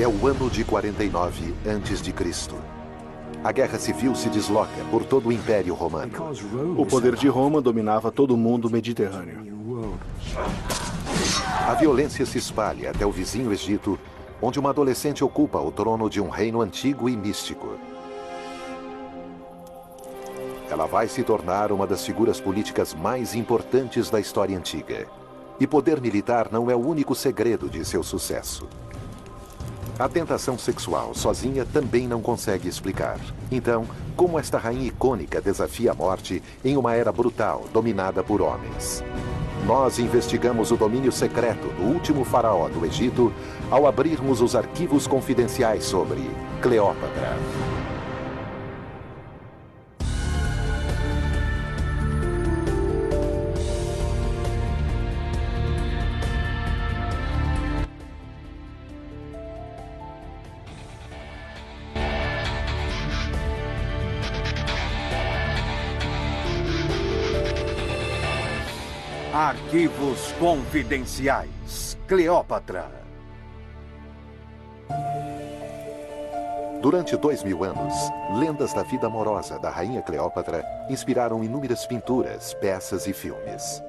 É o ano de 49 a.C. A guerra civil se desloca por todo o Império Romano. O poder de Roma dominava todo o mundo mediterrâneo. A violência se espalha até o vizinho Egito, onde uma adolescente ocupa o trono de um reino antigo e místico. Ela vai se tornar uma das figuras políticas mais importantes da história antiga. E poder militar não é o único segredo de seu sucesso. A tentação sexual sozinha também não consegue explicar. Então, como esta rainha icônica desafia a morte em uma era brutal dominada por homens? Nós investigamos o domínio secreto do último faraó do Egito ao abrirmos os arquivos confidenciais sobre Cleópatra. Arquivos confidenciais. Cleópatra. Durante 2000 anos, lendas da vida amorosa da rainha Cleópatra inspiraram inúmeras pinturas, peças e filmes.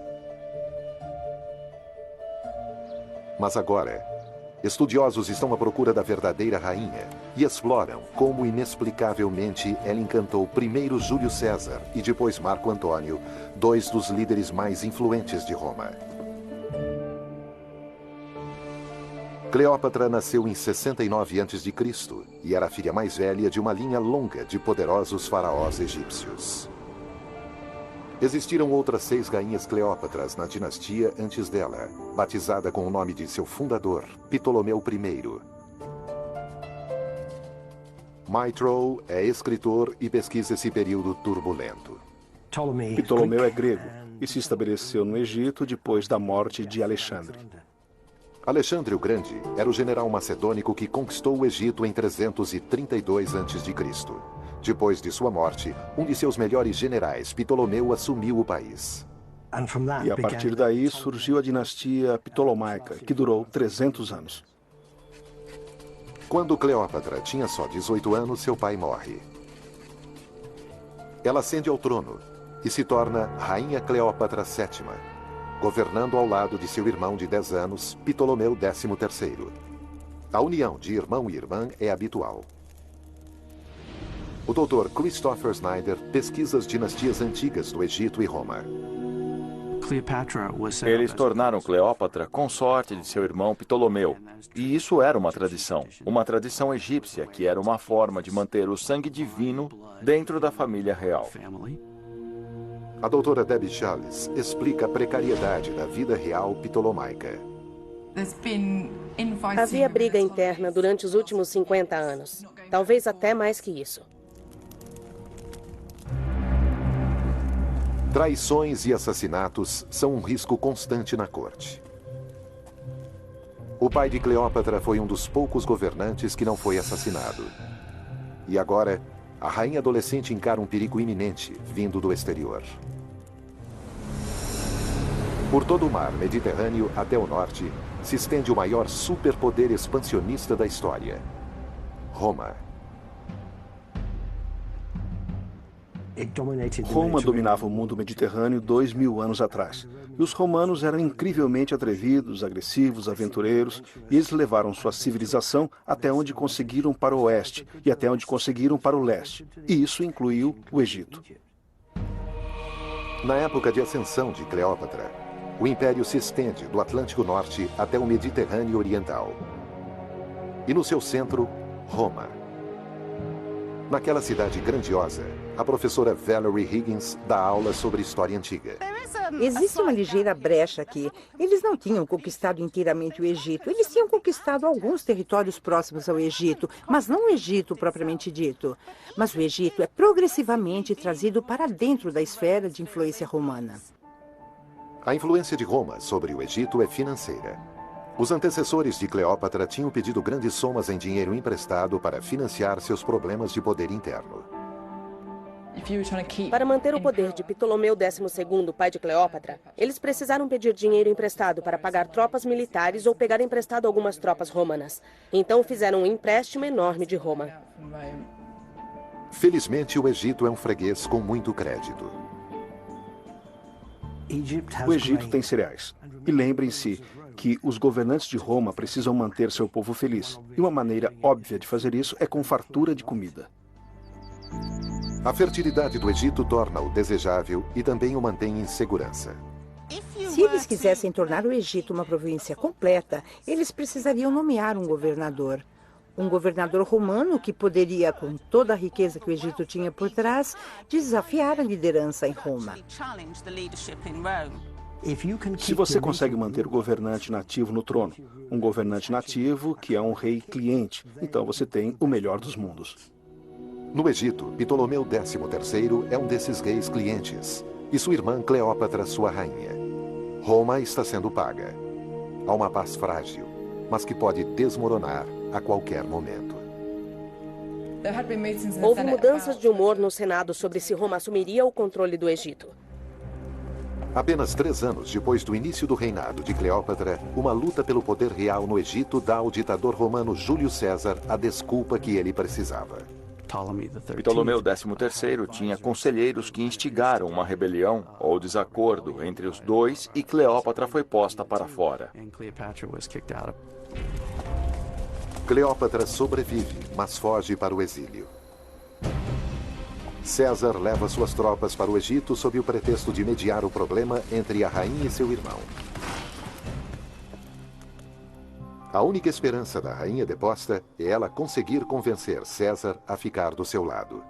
Mas agora, estudiosos estão à procura da verdadeira rainha e exploram como inexplicavelmente ela encantou primeiro Júlio César e depois Marco Antônio, dois dos líderes mais influentes de Roma. Cleópatra nasceu em 69 a.C. e era a filha mais velha de uma linha longa de poderosos faraós egípcios. Existiram outras 6 rainhas Cleópatras na dinastia antes dela, batizada com o nome de seu fundador, Ptolomeu I. Maitrew é escritor e pesquisa esse período turbulento. Ptolomeu é grego e se estabeleceu no Egito depois da morte de Alexandre. Alexandre o Grande era o general macedônico que conquistou o Egito em 332 a.C. Depois de sua morte, um de seus melhores generais, Ptolomeu, assumiu o país. E a partir daí surgiu a dinastia Ptolomaica, que durou 300 anos. Quando Cleópatra tinha só 18 anos, seu pai morre. Ela ascende ao trono e se torna Rainha Cleópatra VII, governando ao lado de seu irmão de 10 anos, Ptolomeu XIII. A união de irmão e irmã é habitual. O Dr. Christopher Snyder pesquisa as dinastias antigas do Egito e Roma. Eles tornaram Cleópatra consorte de seu irmão Ptolomeu. E isso era uma tradição egípcia, que era uma forma de manter o sangue divino dentro da família real. A doutora Debbie Charles explica a precariedade da vida real ptolomaica. Havia briga interna durante os últimos 50 anos. Talvez até mais que isso. Traições e assassinatos são um risco constante na corte. O pai de Cleópatra foi um dos poucos governantes que não foi assassinado. E agora, a rainha adolescente encara um perigo iminente vindo do exterior. Por todo o mar Mediterrâneo até o norte, se estende o maior superpoder expansionista da história: Roma. Roma dominava o mundo mediterrâneo 2000 anos atrás. E os romanos eram incrivelmente atrevidos, agressivos, aventureiros, e eles levaram sua civilização até onde conseguiram para o oeste e até onde conseguiram para o leste. E isso incluiu o Egito. Na época de ascensão de Cleópatra, o império se estende do Atlântico Norte até o Mediterrâneo Oriental. E no seu centro, Roma. Naquela cidade grandiosa, a professora Valerie Higgins dá aula sobre história antiga. Existe uma ligeira brecha aqui. Eles não tinham conquistado inteiramente o Egito. Eles tinham conquistado alguns territórios próximos ao Egito, mas não o Egito propriamente dito. Mas o Egito é progressivamente trazido para dentro da esfera de influência romana. A influência de Roma sobre o Egito é financeira. Os antecessores de Cleópatra tinham pedido grandes somas em dinheiro emprestado para financiar seus problemas de poder interno. Para manter o poder de Ptolomeu XII, pai de Cleópatra, eles precisaram pedir dinheiro emprestado para pagar tropas militares ou pegar emprestado algumas tropas romanas. Então fizeram um empréstimo enorme de Roma. Felizmente, o Egito é um freguês com muito crédito. O Egito tem cereais. E lembrem-se que os governantes de Roma precisam manter seu povo feliz. E uma maneira óbvia de fazer isso é com fartura de comida. A fertilidade do Egito torna-o desejável e também o mantém em segurança. Se eles quisessem tornar o Egito uma província completa, eles precisariam nomear um governador. Um governador romano que poderia, com toda a riqueza que o Egito tinha por trás, desafiar a liderança em Roma. Se você consegue manter o governante nativo no trono, um governante nativo que é um rei cliente, então você tem o melhor dos mundos. No Egito, Ptolomeu XIII é um desses reis clientes, e sua irmã Cleópatra, sua rainha. Roma está sendo paga. Há uma paz frágil, mas que pode desmoronar a qualquer momento. Houve mudanças de humor no Senado sobre se Roma assumiria o controle do Egito. Apenas 3 anos depois do início do reinado de Cleópatra, uma luta pelo poder real no Egito dá ao ditador romano Júlio César a desculpa que ele precisava. Ptolomeu XIII tinha conselheiros que instigaram uma rebelião ou desacordo entre os dois e Cleópatra foi posta para fora. Cleópatra sobrevive, mas foge para o exílio. César leva suas tropas para o Egito sob o pretexto de mediar o problema entre a rainha e seu irmão. A única esperança da rainha deposta é ela conseguir convencer César a ficar do seu lado.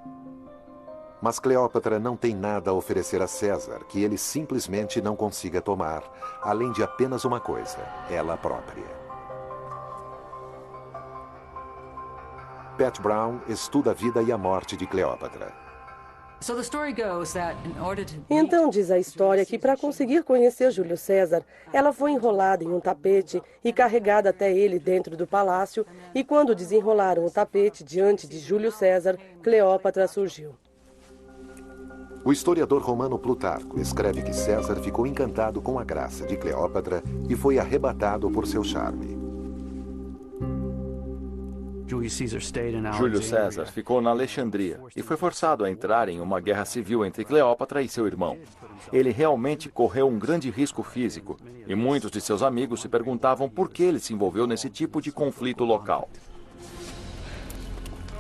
Mas Cleópatra não tem nada a oferecer a César que ele simplesmente não consiga tomar, além de apenas uma coisa, ela própria. Pat Brown estuda a vida e a morte de Cleópatra. Então diz a história que para conseguir conhecer Júlio César, ela foi enrolada em um tapete e carregada até ele dentro do palácio, e quando desenrolaram o tapete diante de Júlio César, Cleópatra surgiu. O historiador romano Plutarco escreve que César ficou encantado com a graça de Cleópatra e foi arrebatado por seu charme. Júlio César ficou na Alexandria e foi forçado a entrar em uma guerra civil entre Cleópatra e seu irmão. Ele realmente correu um grande risco físico e muitos de seus amigos se perguntavam por que ele se envolveu nesse tipo de conflito local.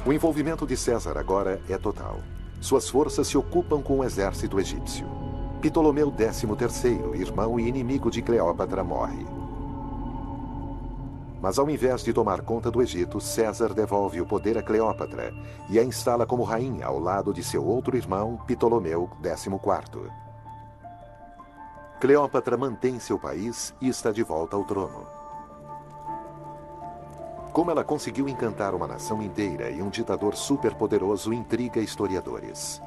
O envolvimento de César agora é total. Suas forças se ocupam com o exército egípcio. Ptolomeu XIII, irmão e inimigo de Cleópatra, morre. Mas ao invés de tomar conta do Egito, César devolve o poder a Cleópatra e a instala como rainha ao lado de seu outro irmão, Ptolomeu XIV. Cleópatra mantém seu país e está de volta ao trono. Como ela conseguiu encantar uma nação inteira e um ditador superpoderoso intriga historiadores.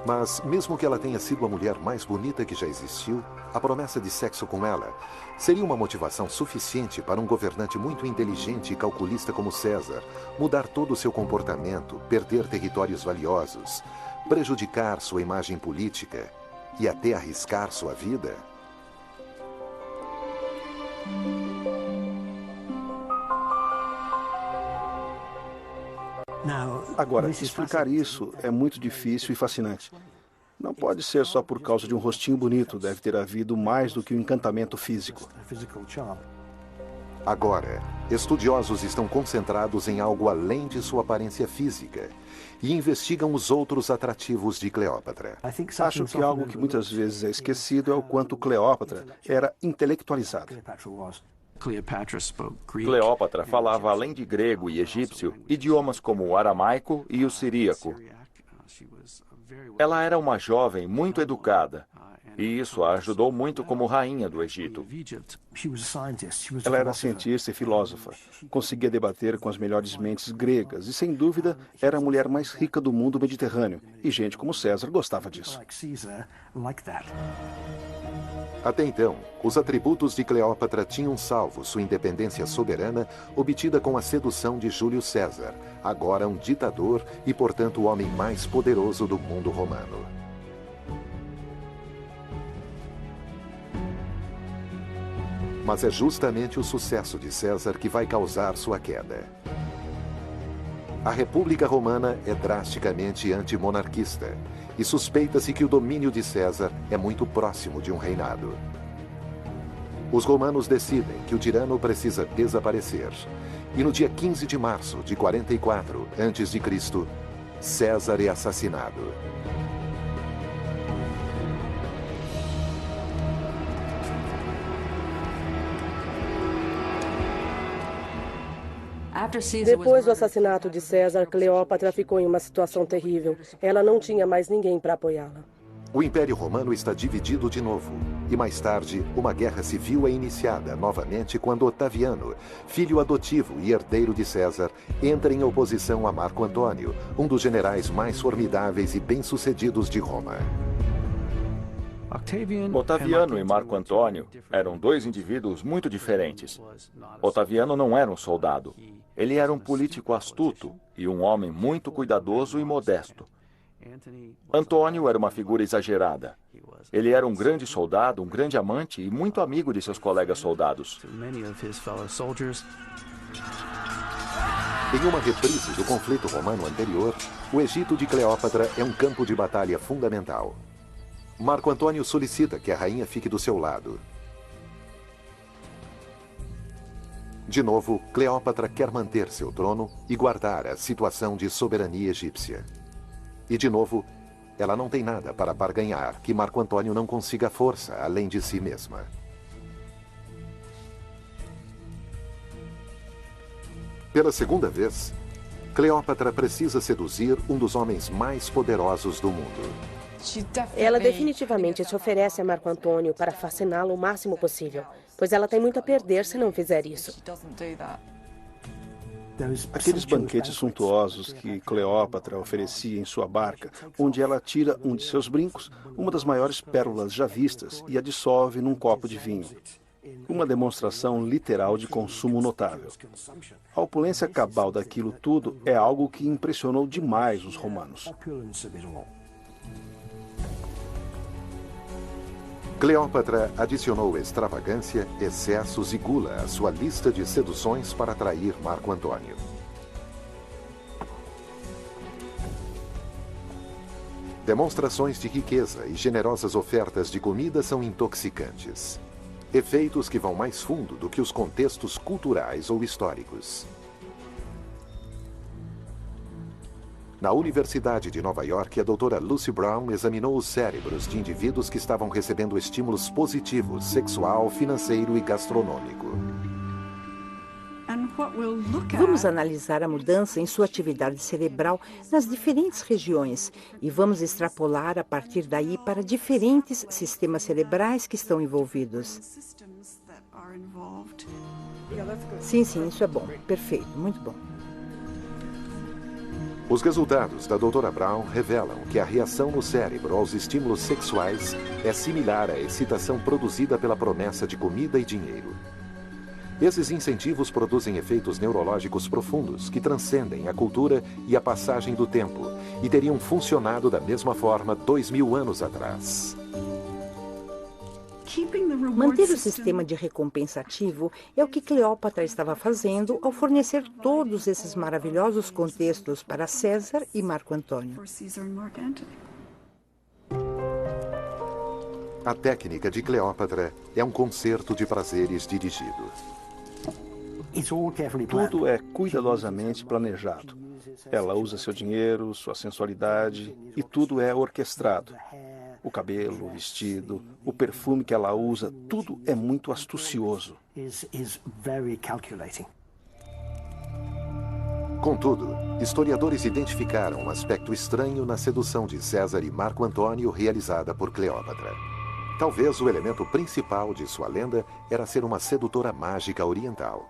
Mas, mesmo que ela tenha sido a mulher mais bonita que já existiu, a promessa de sexo com ela seria uma motivação suficiente para um governante muito inteligente e calculista como César mudar todo o seu comportamento, perder territórios valiosos, prejudicar sua imagem política e até arriscar sua vida? Agora, explicar isso é muito difícil e fascinante. Não pode ser só por causa de um rostinho bonito, deve ter havido mais do que um encantamento físico. Agora, estudiosos estão concentrados em algo além de sua aparência física e investigam os outros atrativos de Cleópatra. Acho que algo que muitas vezes é esquecido é o quanto Cleópatra era intelectualizada. Cleópatra falava, além de grego e egípcio, idiomas como o aramaico e o siríaco. Ela era uma jovem muito educada, e isso a ajudou muito como rainha do Egito. Ela era cientista e filósofa, conseguia debater com as melhores mentes gregas e, sem dúvida, era a mulher mais rica do mundo mediterrâneo, e gente como César gostava disso. Até então, os atributos de Cleópatra tinham salvo sua independência soberana obtida com a sedução de Júlio César, agora um ditador e, portanto, o homem mais poderoso do mundo romano. Mas é justamente o sucesso de César que vai causar sua queda. A República Romana é drasticamente antimonarquista e suspeita-se que o domínio de César é muito próximo de um reinado. Os romanos decidem que o tirano precisa desaparecer. E no dia 15 de março de 44 a.C., César é assassinado. Depois do assassinato de César, Cleópatra ficou em uma situação terrível. Ela não tinha mais ninguém para apoiá-la. O Império Romano está dividido de novo. E mais tarde, uma guerra civil é iniciada novamente quando Otaviano, filho adotivo e herdeiro de César, entra em oposição a Marco Antônio, um dos generais mais formidáveis e bem-sucedidos de Roma. Otaviano e Marco Antônio eram dois indivíduos muito diferentes. Otaviano não era um soldado. Ele era um político astuto e um homem muito cuidadoso e modesto. Antônio era uma figura exagerada. Ele era um grande soldado, um grande amante e muito amigo de seus colegas soldados. Em uma reprise do conflito romano anterior, o Egito de Cleópatra é um campo de batalha fundamental. Marco Antônio solicita que a rainha fique do seu lado. De novo, Cleópatra quer manter seu trono e guardar a situação de soberania egípcia. E de novo, ela não tem nada para barganhar que Marco Antônio não consiga força além de si mesma. Pela segunda vez, Cleópatra precisa seduzir um dos homens mais poderosos do mundo. Ela definitivamente se oferece a Marco Antônio para fasciná-lo o máximo possível, pois ela tem muito a perder se não fizer isso. Aqueles banquetes suntuosos que Cleópatra oferecia em sua barca, onde ela tira um de seus brincos, uma das maiores pérolas já vistas, e a dissolve num copo de vinho. Uma demonstração literal de consumo notável. A opulência cabal daquilo tudo é algo que impressionou demais os romanos. Cleópatra adicionou extravagância, excessos e gula à sua lista de seduções para atrair Marco Antônio. Demonstrações de riqueza e generosas ofertas de comida são intoxicantes. Efeitos que vão mais fundo do que os contextos culturais ou históricos. Na Universidade de Nova York, a doutora Lucy Brown examinou os cérebros de indivíduos que estavam recebendo estímulos positivos, sexual, financeiro e gastronômico. Vamos analisar a mudança em sua atividade cerebral nas diferentes regiões e vamos extrapolar a partir daí para diferentes sistemas cerebrais que estão envolvidos. Sim, isso é bom. Perfeito, muito bom. Os resultados da doutora Brown revelam que a reação no cérebro aos estímulos sexuais é similar à excitação produzida pela promessa de comida e dinheiro. Esses incentivos produzem efeitos neurológicos profundos que transcendem a cultura e a passagem do tempo e teriam funcionado da mesma forma 2000 anos atrás. Manter o sistema de recompensa ativo é o que Cleópatra estava fazendo ao fornecer todos esses maravilhosos contextos para César e Marco Antônio. A técnica de Cleópatra é um concerto de prazeres dirigido. Tudo é cuidadosamente planejado. Ela usa seu dinheiro, sua sensualidade, e tudo é orquestrado. O cabelo, o vestido, o perfume que ela usa, tudo é muito astucioso. Contudo, historiadores identificaram um aspecto estranho na sedução de César e Marco Antônio realizada por Cleópatra. Talvez o elemento principal de sua lenda era ser uma sedutora mágica oriental.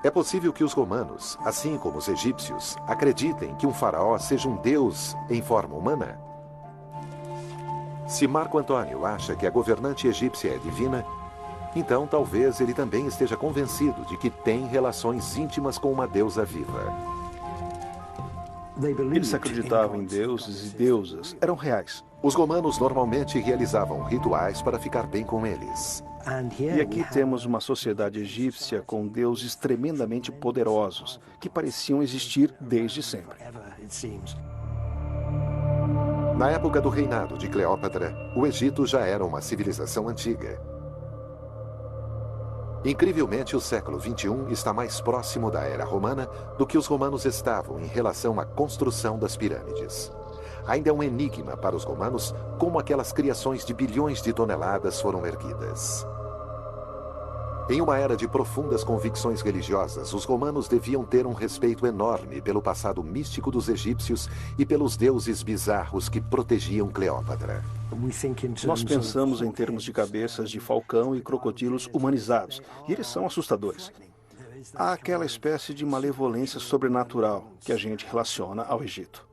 É possível que os romanos, assim como os egípcios, acreditem que um faraó seja um deus em forma humana? Se Marco Antônio acha que a governante egípcia é divina, então talvez ele também esteja convencido de que tem relações íntimas com uma deusa viva. Eles acreditavam em deuses e deusas, eram reais. Os romanos normalmente realizavam rituais para ficar bem com eles. E aqui temos uma sociedade egípcia com deuses tremendamente poderosos, que pareciam existir desde sempre. Na época do reinado de Cleópatra, o Egito já era uma civilização antiga. Incrivelmente, o século XXI está mais próximo da era romana do que os romanos estavam em relação à construção das pirâmides. Ainda é um enigma para os romanos como aquelas criações de bilhões de toneladas foram erguidas. Em uma era de profundas convicções religiosas, os romanos deviam ter um respeito enorme pelo passado místico dos egípcios e pelos deuses bizarros que protegiam Cleópatra. Nós pensamos em termos de cabeças de falcão e crocodilos humanizados, e eles são assustadores. Há aquela espécie de malevolência sobrenatural que a gente relaciona ao Egito.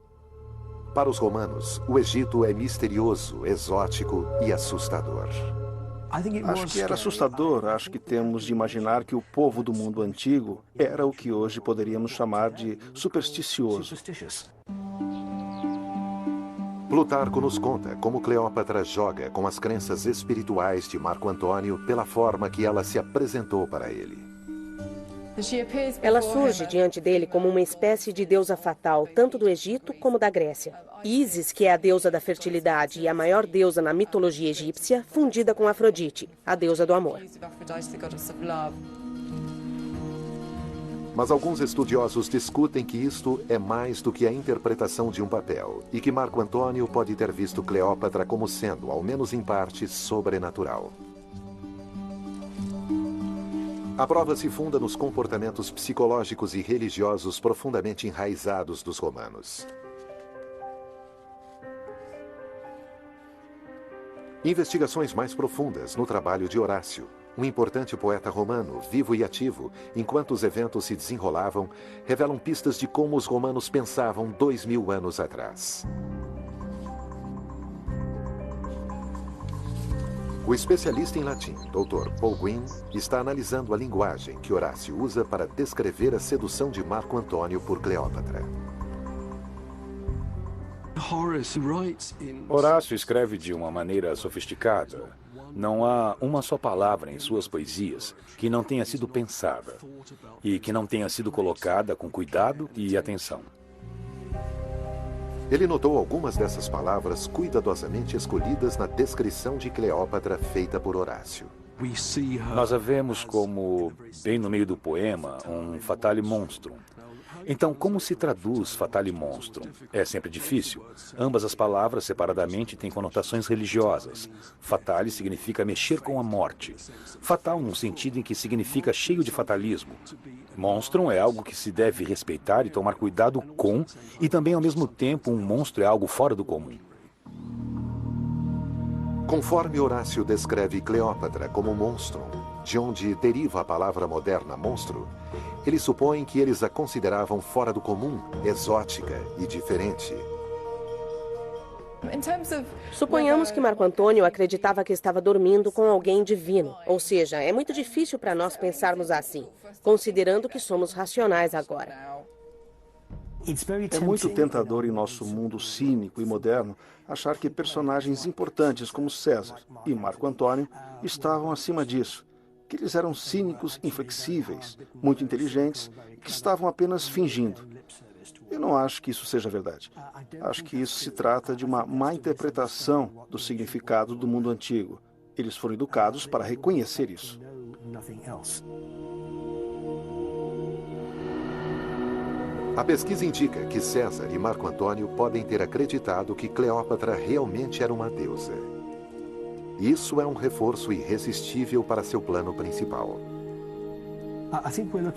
Para os romanos, o Egito é misterioso, exótico e assustador. Acho que era assustador. Acho que temos de imaginar que o povo do mundo antigo era o que hoje poderíamos chamar de supersticioso. Plutarco nos conta como Cleópatra joga com as crenças espirituais de Marco Antônio pela forma que ela se apresentou para ele. Ela surge diante dele como uma espécie de deusa fatal, tanto do Egito como da Grécia. Ísis, que é a deusa da fertilidade e a maior deusa na mitologia egípcia, fundida com Afrodite, a deusa do amor. Mas alguns estudiosos discutem que isto é mais do que a interpretação de um papel e que Marco Antônio pode ter visto Cleópatra como sendo, ao menos em parte, sobrenatural. A prova se funda nos comportamentos psicológicos e religiosos profundamente enraizados dos romanos. Investigações mais profundas no trabalho de Horácio, um importante poeta romano, vivo e ativo, enquanto os eventos se desenrolavam, revelam pistas de como os romanos pensavam 2000 anos atrás. O especialista em latim, Dr. Paul Gwyn, está analisando a linguagem que Horácio usa para descrever a sedução de Marco Antônio por Cleópatra. Horácio escreve de uma maneira sofisticada. Não há uma só palavra em suas poesias que não tenha sido pensada e que não tenha sido colocada com cuidado e atenção. Ele notou algumas dessas palavras cuidadosamente escolhidas na descrição de Cleópatra feita por Horácio. Nós a vemos como, bem no meio do poema, um fatale monstrum. Então, como se traduz fatale monstrum? É sempre difícil. Ambas as palavras, separadamente, têm conotações religiosas. Fatale significa mexer com a morte. Fatal num sentido em que significa cheio de fatalismo. Monstrum é algo que se deve respeitar e tomar cuidado com, e também, ao mesmo tempo, um monstro é algo fora do comum. Conforme Horácio descreve Cleópatra como monstrum, de onde deriva a palavra moderna monstro, ele supõe que eles a consideravam fora do comum, exótica e diferente. Suponhamos que Marco Antônio acreditava que estava dormindo com alguém divino. Ou seja, é muito difícil para nós pensarmos assim, considerando que somos racionais agora. É muito tentador em nosso mundo cínico e moderno achar que personagens importantes como César e Marco Antônio estavam acima disso, que eles eram cínicos inflexíveis, muito inteligentes, que estavam apenas fingindo. Eu não acho que isso seja verdade. Acho que isso se trata de uma má interpretação do significado do mundo antigo. Eles foram educados para reconhecer isso. A pesquisa indica que César e Marco Antônio podem ter acreditado que Cleópatra realmente era uma deusa. Isso é um reforço irresistível para seu plano principal.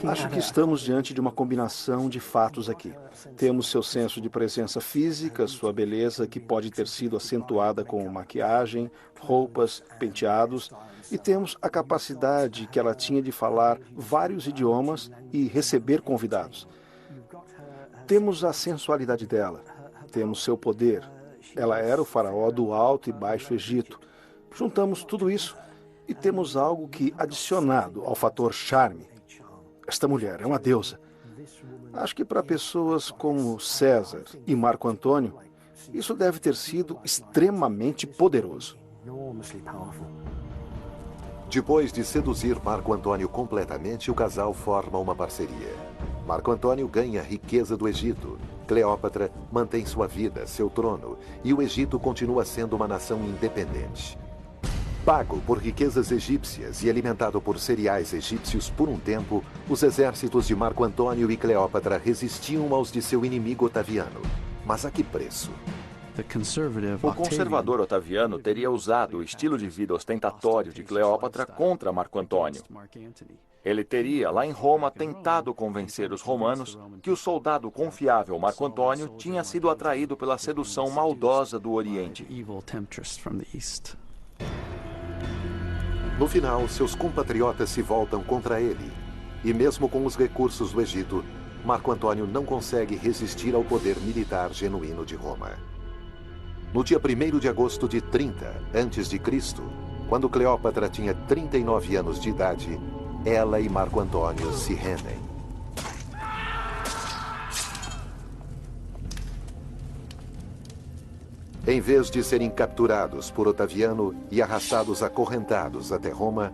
Acho que estamos diante de uma combinação de fatos aqui. Temos seu senso de presença física, sua beleza que pode ter sido acentuada com maquiagem, roupas, penteados, e temos a capacidade que ela tinha de falar vários idiomas e receber convidados. Temos a sensualidade dela, temos seu poder, Ela era o faraó do Alto e Baixo Egito. Juntamos tudo isso e temos algo que, adicionado ao fator charme, esta mulher é uma deusa. Acho que para pessoas como César e Marco Antônio, isso deve ter sido extremamente poderoso. Depois de seduzir Marco Antônio completamente, o casal forma uma parceria. Marco Antônio ganha a riqueza do Egito. Cleópatra mantém sua vida, seu trono, e o Egito continua sendo uma nação independente. Pago por riquezas egípcias e alimentado por cereais egípcios por um tempo, os exércitos de Marco Antônio e Cleópatra resistiam aos de seu inimigo Otaviano. Mas a que preço? O conservador Otaviano teria usado o estilo de vida ostentatório de Cleópatra contra Marco Antônio. Ele teria, lá em Roma, tentado convencer os romanos que o soldado confiável Marco Antônio tinha sido atraído pela sedução maldosa do Oriente. No final, seus compatriotas se voltam contra ele. E mesmo com os recursos do Egito, Marco Antônio não consegue resistir ao poder militar genuíno de Roma. No dia 1º de agosto de 30 a.C., quando Cleópatra tinha 39 anos de idade, ela e Marco Antônio se rendem. Em vez de serem capturados por Otaviano e arrastados acorrentados até Roma,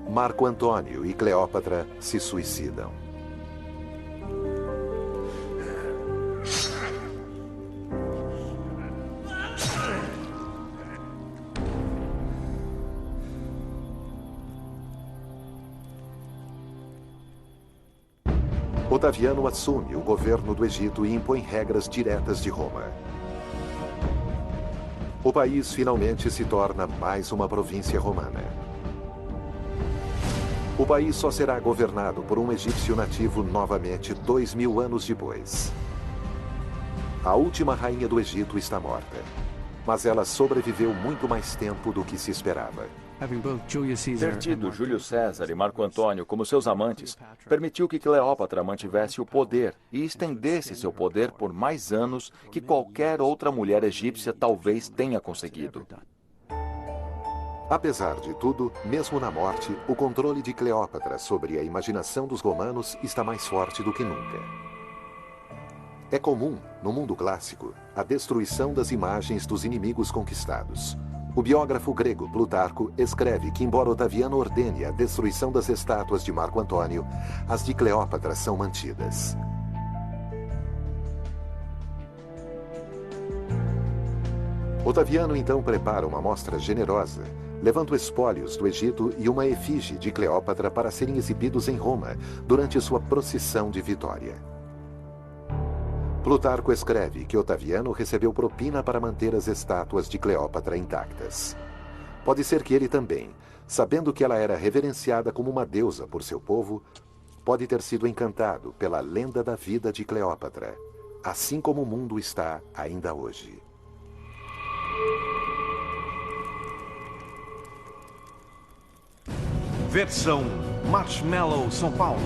Marco Antônio e Cleópatra se suicidam. Otaviano assume o governo do Egito e impõe regras diretas de Roma. O país finalmente se torna mais uma província romana. O país só será governado por um egípcio nativo novamente 2000 anos depois. A última rainha do Egito está morta, mas ela sobreviveu muito mais tempo do que se esperava. Ter tido Júlio César e Marco Antônio como seus amantes permitiu que Cleópatra mantivesse o poder e estendesse seu poder por mais anos que qualquer outra mulher egípcia talvez tenha conseguido. Apesar de tudo, mesmo na morte, o controle de Cleópatra sobre a imaginação dos romanos está mais forte do que nunca. É comum, no mundo clássico, a destruição das imagens dos inimigos conquistados. O biógrafo grego Plutarco escreve que, embora Otaviano ordene a destruição das estátuas de Marco Antônio, as de Cleópatra são mantidas. Otaviano então prepara uma mostra generosa, levando espólios do Egito e uma efígie de Cleópatra para serem exibidos em Roma durante sua procissão de vitória. Plutarco escreve que Otaviano recebeu propina para manter as estátuas de Cleópatra intactas. Pode ser que ele também, sabendo que ela era reverenciada como uma deusa por seu povo, pode ter sido encantado pela lenda da vida de Cleópatra, assim como o mundo está ainda hoje. Versão Marshmallow São Paulo.